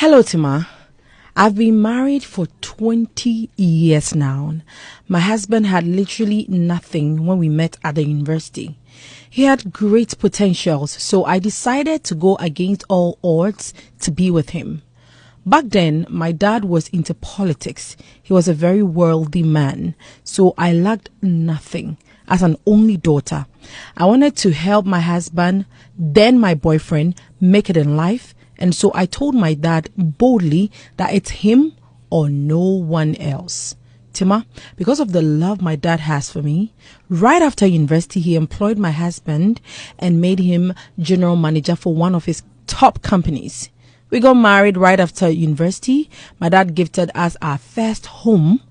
Hello, Tima. I've been married for 20 years now. My husband had literally nothing when we met at the university. He had great potentials, so I decided to go against all odds to be with him. Back then, my dad was into politics. He was a very worldly man, so I lacked nothing. As an only daughter, I wanted to help my husband, then my boyfriend, make it in life. And so I told my dad boldly that it's him or no one else. Tima, because of the love my dad has for me, right after university, he employed my husband and made him general manager for one of his top companies. We got married right after university. My dad gifted us our first home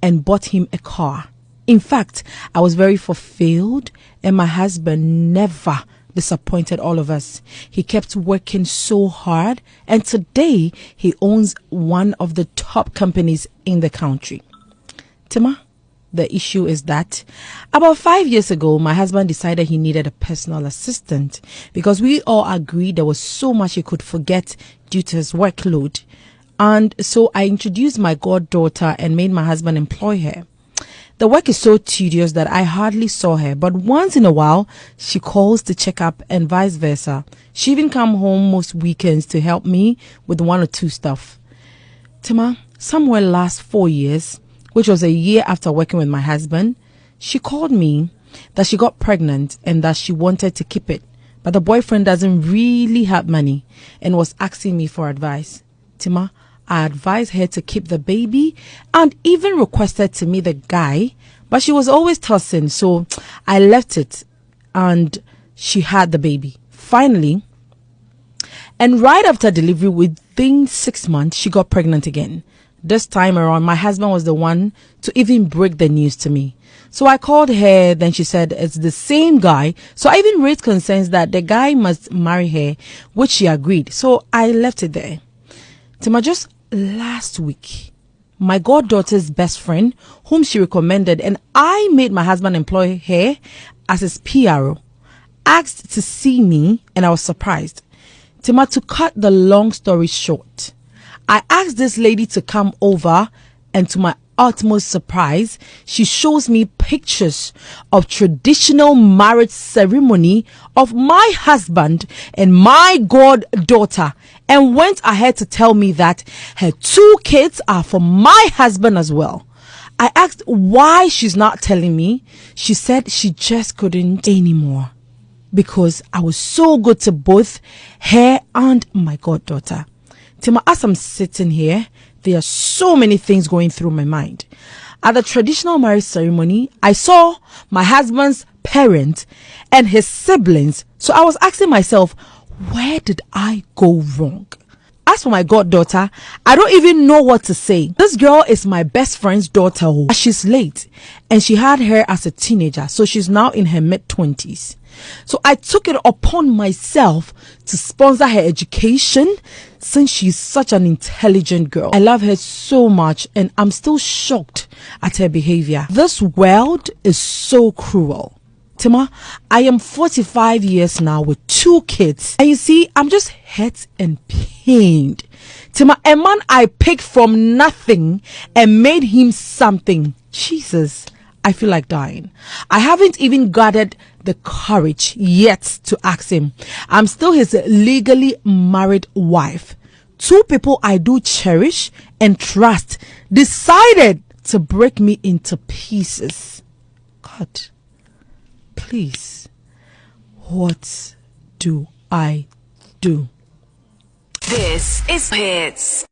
and bought him a car. In fact, I was very fulfilled, and my husband never disappointed all of us. He kept working so hard, and today he owns one of the top companies in the country. Tima, the issue is that about 5 years ago, my husband decided he needed a personal assistant because we all agreed there was so much he could forget due to his workload. And so I introduced my goddaughter and made my husband employ her. The work is so tedious that I hardly saw her, but once in a while, she calls to check up and vice versa. She even come home most weekends to help me with one or two stuff. Tima, somewhere last 4 years, which was a year after working with my husband, she called me that she got pregnant and that she wanted to keep it, but the boyfriend doesn't really have money and was asking me for advice. Tima, I advised her to keep the baby and even requested to meet the guy, but she was always tossing, so I left it and she had the baby. Finally, and right after delivery, within 6 months, she got pregnant again. This time around, my husband was the one to even break the news to me. So I called her, then she said it's the same guy. So I even raised concerns that the guy must marry her, which she agreed. So I left it there. Tima, just last week, my goddaughter's best friend, whom she recommended, and I made my husband employ her as his PRO, asked to see me, and I was surprised. Tima, to cut the long story short, I asked this lady to come over, and to my utmost surprise, she shows me pictures of traditional marriage ceremony of my husband and my goddaughter, and went ahead to tell me that her 2 kids are for my husband as well. I asked why she's not telling me. She said she just couldn't anymore because I was so good to both her and my goddaughter. Tima, as I'm sitting here, there are so many things going through my mind. At the traditional marriage ceremony, I saw my husband's parents and his siblings. So I was asking myself, where did I go wrong? As for my goddaughter, I don't even know what to say. This girl is my best friend's daughter. She's late and she had her as a teenager. So she's now in her mid-20s. So I took it upon myself to sponsor her education since she's such an intelligent girl. I love her so much and I'm still shocked at her behavior. This world is so cruel. Tima, I am 45 years now with 2 kids. And you see, I'm just hurt and pained. Tima, a man I picked from nothing and made him something. Jesus, I feel like dying. I haven't even gathered the courage yet to ask him. I'm still his legally married wife. 2 people I do cherish and trust decided to break me into pieces. God, please, what do I do? This is Hits.